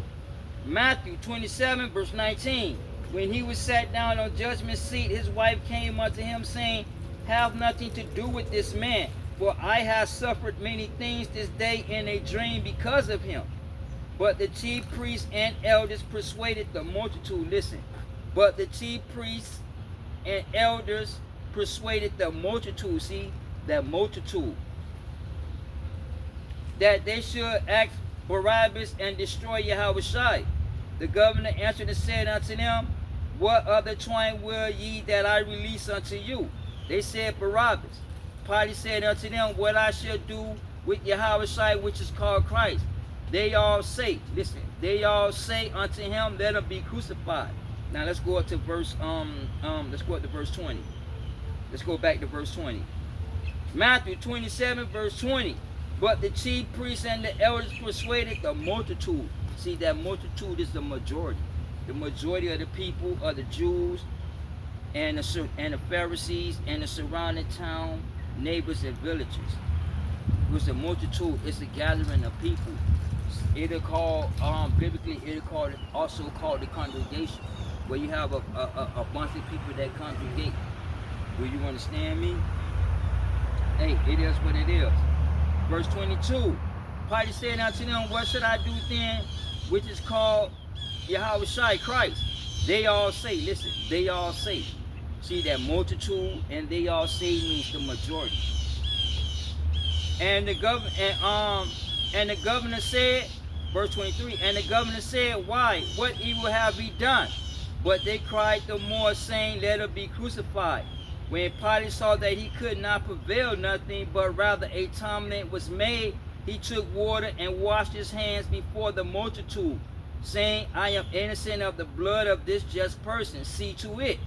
Matthew 27, verse 19. When he was sat down on judgment seat, his wife came unto him, saying, Have nothing to do with this man, for I have suffered many things this day in a dream because of him. But the chief priests and elders persuaded the multitude. Listen. But the chief priests and elders persuaded the multitude. See, that multitude. That they should act Barabbas and destroy Yahweh Shai. The governor answered and said unto them, What other twain will ye that I release unto you? They said, Barabbas. Pilate said unto them, What I shall do with Yahweh Shai, which is called Christ? They all say, listen, they all say unto him, Let him be crucified. Now let's go up to verse let's go up to verse 20. Let's go back to verse 20. Matthew 27, verse 20. But the chief priests and the elders persuaded the multitude. See, that multitude is the majority. The majority of the people are the Jews and the Pharisees and the surrounding town, neighbors and villagers. It was a multitude. It's a gathering of people. It'll call biblically. Also called the congregation, where you have a bunch of people that congregate. Do you understand me? Hey, it is what it is. Verse 22. Pilate said unto them, What should I do then, which is called Yahweh Shai, Christ? They all say, listen, they all say. See, that multitude, and they all say means the majority. And the governor said, verse 23, and the governor said, Why? What evil have we done? But they cried the more, saying, Let him be crucified. When Pilate saw that he could not prevail nothing, but rather a tumult was made, he took water and washed his hands before the multitude, saying, I am innocent of the blood of this just person. See to it.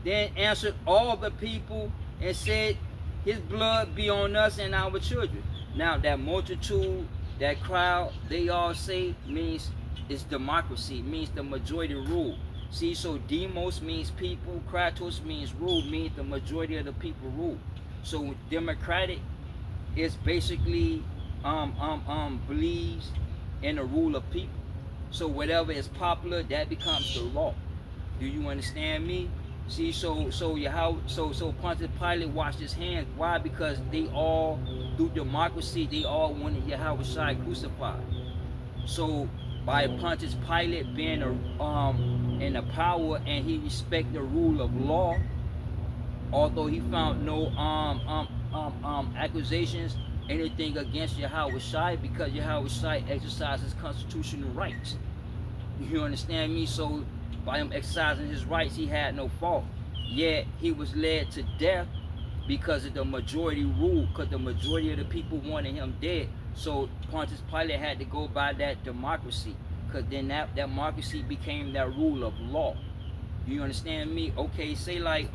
Then answered all the people and said, His blood be on us and our children. Now that multitude, that crowd, they all say means it's democracy, means the majority rule. See, so demos means people, kratos means rule, means the majority of the people rule. So democratic is basically believes in the rule of people. So whatever is popular, that becomes the law. Do you understand me? See, so Pontius Pilate washed his hands. Why? Because they all, through democracy, they all wanted Yahweh crucified. So by Pontius Pilate being in the power and he respect the rule of law, although he found no accusations, anything against Yahweh because Yahweh exercises constitutional rights. You understand me? So by him exercising his rights, he had no fault. Yet he was led to death because of the majority rule, because the majority of the people wanted him dead. So Pontius Pilate had to go by that democracy, because then that democracy became that rule of law. Do you understand me? Okay, say like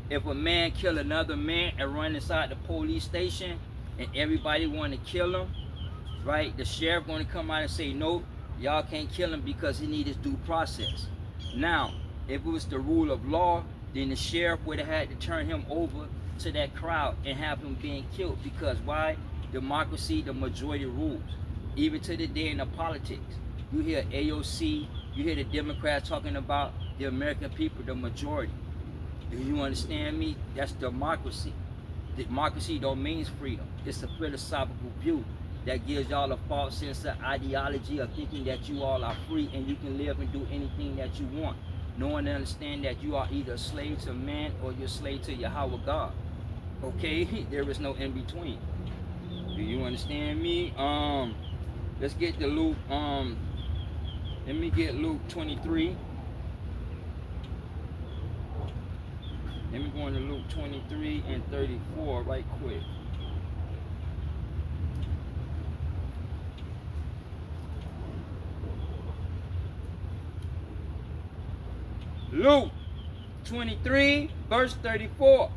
if a man kill another man and run inside the police station and everybody want to kill him, right? The sheriff going to come out and say, no, y'all can't kill him because he needs his due process. Now, if it was the rule of law, then the sheriff would have had to turn him over to that crowd and have him being killed. Because why? Democracy, the majority rules. Even to the day in the politics, you hear AOC, you hear the Democrats talking about the American people, the majority. Do you understand me? That's democracy. Democracy don't mean freedom. It's a philosophical view that gives y'all a false sense of ideology of thinking that you all are free and you can live and do anything that you want. No one understand that you are either a slave to man or you're a slave to Yahweh God. Okay? There is no in between. Do you understand me? Let's get to Luke. Let me get Luke 23. Let me go into Luke 23 and 34 right quick. Luke 23, verse 34.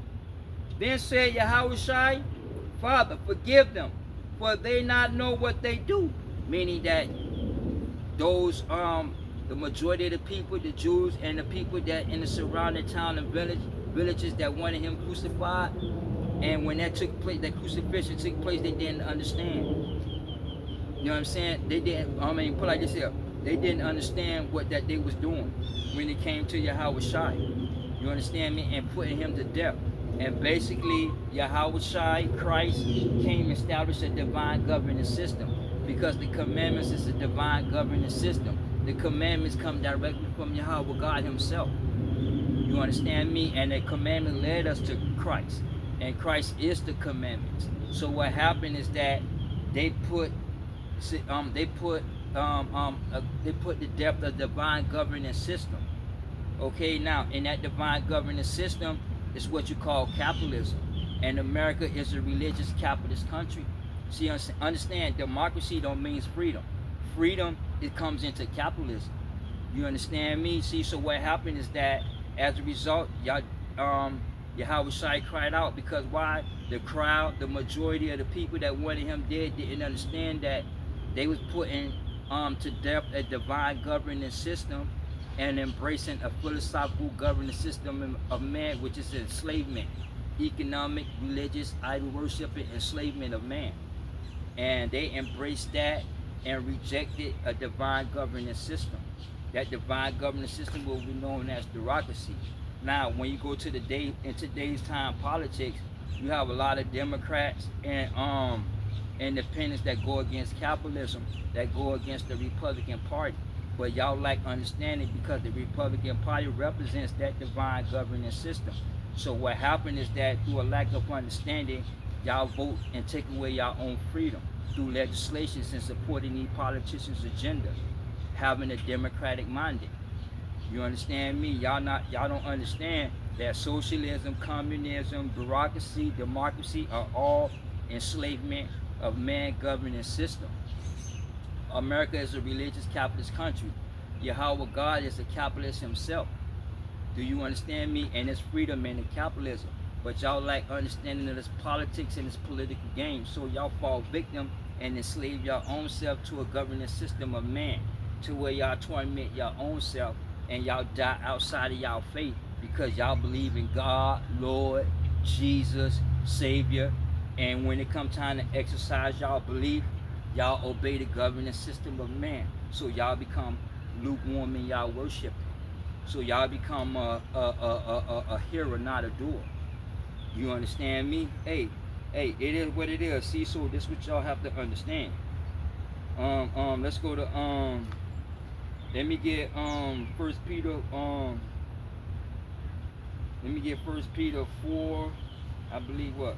Then said Yahushua, Father, forgive them, for they not know what they do. Meaning that those, the majority of the people, the Jews and the people that in the surrounding town and villages that wanted him crucified, and when that took place, that crucifixion took place, they didn't understand. You know what I'm saying? They didn't, put like this here, they didn't understand what that they was doing when it came to Yahweh Shai. You understand me? And putting him to death. And basically, Yahweh Shai, Christ, came and established a divine governing system, because the commandments is a divine governing system. The commandments come directly from Yahweh God himself. You understand me? And the commandment led us to Christ. And Christ is the commandments. So what happened is that they put the depth of divine governing system. Okay, now in that divine governing system is what you call capitalism, and America is a religious capitalist country. See, understand, democracy don't mean freedom. Freedom, it comes into capitalism. You understand me? See, so what happened is that as a result, Yahweh Shai cried out, because why? The crowd, the majority of the people that wanted him dead didn't understand that they was putting to death a divine governing system and embracing a philosophical governing system of man, which is enslavement, economic, religious, idol worshiping enslavement of man. And they embraced that and rejected a divine governing system. That divine governing system will be known as bureaucracy. Now, when you go to in today's time politics, you have a lot of Democrats and independents that go against capitalism, that go against the Republican Party. But y'all lack understanding, because the Republican Party represents that divine governing system. So what happened is that through a lack of understanding, y'all vote and take away y'all own freedom through legislations and supporting these politicians' agenda. having a democratic mandate. You understand me? Y'all don't understand that socialism, communism, bureaucracy, democracy are all enslavement of man governing system. America is a religious capitalist country. Yahweh God is a capitalist himself. Do you understand me? And it's freedom in the capitalism. But y'all lack understanding of this politics and this political game. So y'all fall victim and enslave your own self to a governing system of man, to where y'all torment your own self and y'all die outside of y'all faith because y'all believe in God, Lord, Jesus, Savior. And when it comes time to exercise y'all belief, y'all obey the governing system of man. So y'all become lukewarm in y'all worship. So y'all become a hearer, not a doer. You understand me? Hey, it is what it is. See, so this is what y'all have to understand. Let's go to let me get First Peter let me get First Peter 4, I believe what?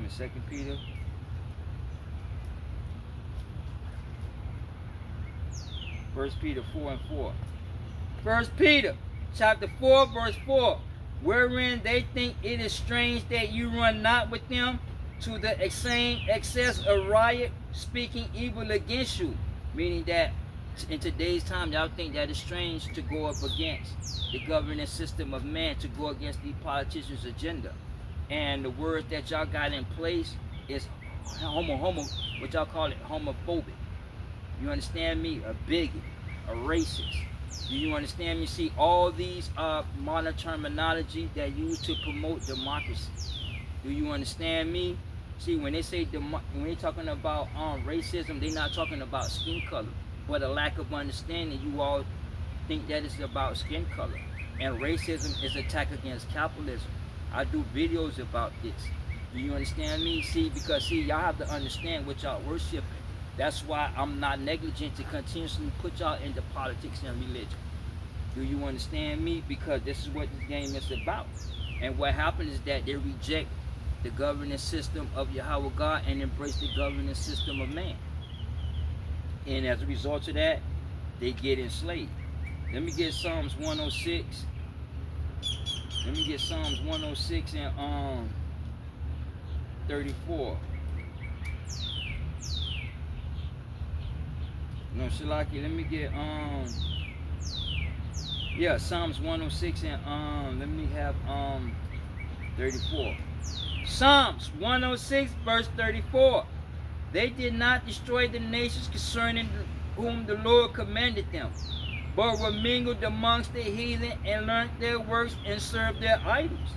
Second Peter. First Peter 4 and 4. First Peter chapter 4 verse 4. Wherein they think it is strange that you run not with them to the same excess of riot, speaking evil against you. Meaning that in today's time, y'all think that it's strange to go up against the governing system of man, to go against the politicians' agenda. And the word that y'all got in place is what y'all call it, homophobic. You understand me? A bigot, a racist. Do you understand me? See, all these modern terminology that used to promote democracy. Do you understand me? See, when they say when they talking about racism, they're not talking about skin color, but a lack of understanding. You all think that it's about skin color, and racism is attack against capitalism. I do videos about this. Do you understand me? See, because y'all have to understand what y'all worshiping. That's why I'm not negligent to continuously put y'all into politics and religion. Do you understand me? Because this is what this game is about. And what happens is that they reject the governing system of Yahweh God and embrace the governing system of man. And as a result of that, they get enslaved. Let me get Psalms 106. Let me get Psalms 106 and 34. No, Shalaki, let me get Psalms 106 and let me have 34. Psalms 106 verse 34. They did not destroy the nations concerning whom the Lord commanded them, but were mingled amongst the heathen and learned their works and served their idols.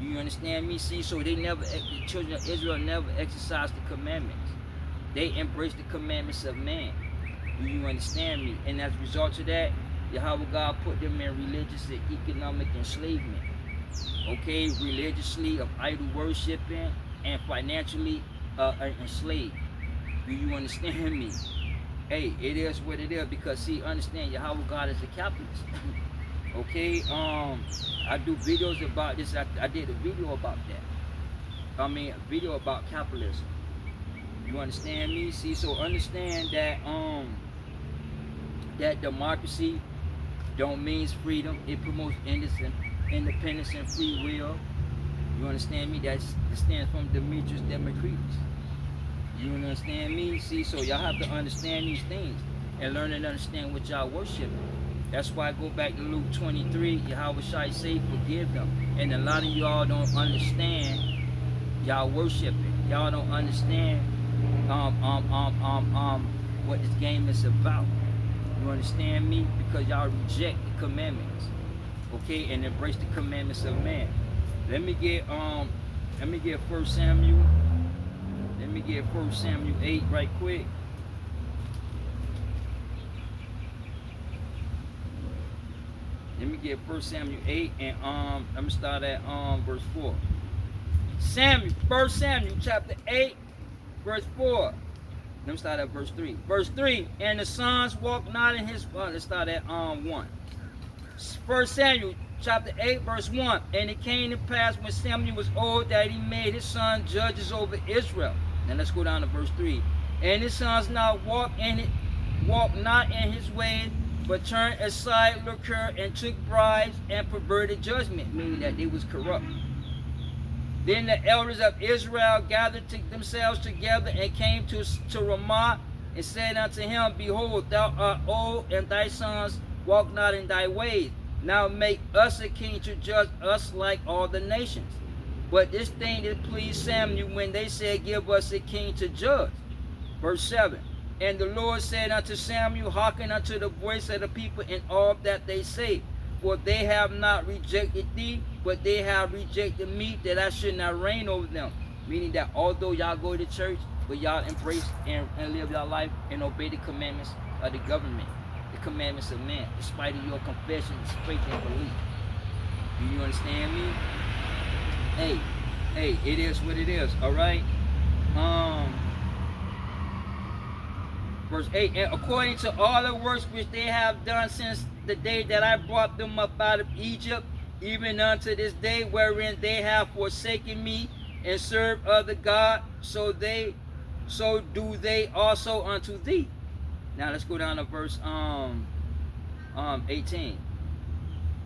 You understand me? See, so the children of Israel never exercised the commandments. They embraced the commandments of man. Do you understand me? And as a result of that, Yahweh God put them in religious and economic enslavement. Okay, religiously of idol worshiping and financially enslaved. Do you understand me? Hey, it is what it is, because see, understand Yahweh God is a capitalist. Okay, I do videos about this. I did a video about that. A video about capitalism. You understand me? See, so understand that that democracy don't mean freedom. It promotes independence and free will. You understand me? That stands from Demetrius Democritus. You understand me? See, so y'all have to understand these things and learn and understand what y'all worship. That's why I go back to Luke 23. Yahweh Shai say, forgive them. And a lot of y'all don't understand y'all worshiping. Y'all don't understand what this game is about. You understand me? Because y'all reject the commandments, okay, and embrace the commandments of man. Let me get 1 Samuel. Let me get 1 Samuel 8 right quick. Let me get 1 Samuel 8 and let me start at verse 4. 1 Samuel chapter 8 verse 4. Let me start at verse 3. Verse 3, and the sons walked not in his let's start at 1. 1 Samuel chapter 8 verse 1. And it came to pass when Samuel was old that he made his sons judges over Israel. Now let's go down to verse 3. And his sons now walked in walked not in his ways, but turned aside lucre and took bribes and perverted judgment, meaning that they was corrupt. Then the elders of Israel gathered themselves together and came to Ramah and said unto him, Behold, thou art old, and thy sons walk not in thy ways. Now make us a king to judge us like all the nations. But this thing did please Samuel when they said, Give us a king to judge. Verse 7. And the Lord said unto Samuel, Hearken unto the voice of the people in all that they say. For they have not rejected thee, but they have rejected me, that I should not reign over them. Meaning that although y'all go to church, but y'all embrace and live your life and obey the commandments of the government, the commandments of man, despite of your confessions, faith, and belief. Do you understand me? Hey, it is what it is, all right? Verse 8, and according to all the works which they have done since the day that I brought them up out of Egypt, even unto this day, wherein they have forsaken me and served other gods, so do they also unto thee. Now let's go down to verse 18.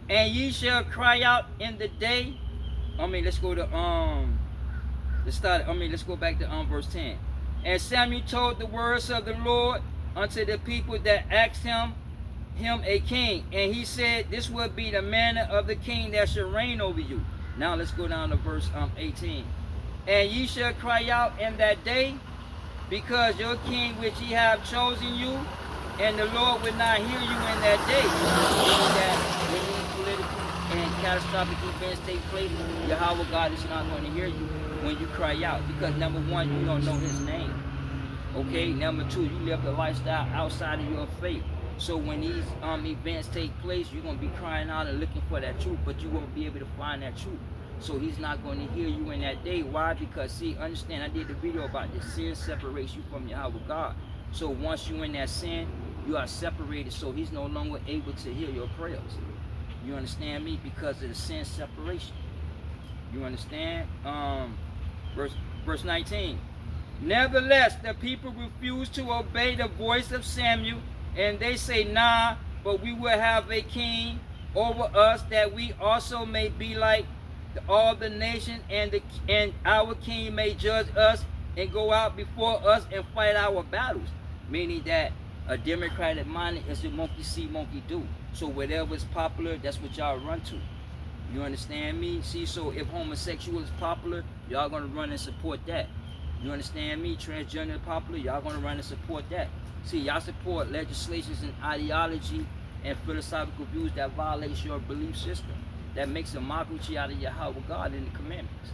And ye shall cry out in the day. Let's go to let's go back to verse 10. And Samuel told the words of the Lord unto the people that asked him a king. And he said, This will be the manner of the king that shall reign over you. Now let's go down to verse 18. And ye shall cry out in that day, because your king which ye have chosen you, and the Lord will not hear you in that day. Meaning that when these political and catastrophic events take place, Yahweh God is not going to hear you when you cry out, because number one, you don't know his name. Okay, number two, you live the lifestyle outside of your faith. So when these events take place, you're going to be crying out and looking for that truth, but you won't be able to find that truth. So he's not going to hear you in that day. Why? Because, see, understand, I did the video about this. Sin separates you from Yahweh God. So once you're in that sin, you are separated, so he's no longer able to hear your prayers. You understand me? Because of the sin separation. You understand? Verse 19. Nevertheless, the people refused to obey the voice of Samuel, and they say, Nah, but we will have a king over us, that we also may be like all the nations, and our king may judge us and go out before us and fight our battles. Meaning that a democratic mind is a monkey see, monkey do. So whatever is popular, that's what y'all run to. You understand me? See, so if homosexual is popular, y'all gonna run and support that. You understand me? Transgender is popular, y'all gonna run and support that. See, y'all support legislations and ideology and philosophical views that violates your belief system, that makes a mockery out of Yahweh God and the commandments.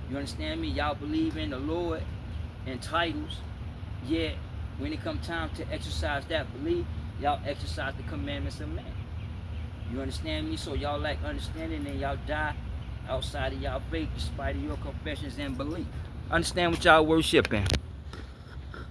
You understand me? Y'all believe in the Lord and titles, yet when it comes time to exercise that belief, y'all exercise the commandments of man. You understand me? So y'all lack understanding and y'all die outside of y'all faith despite of your confessions and belief. Understand what y'all worshiping.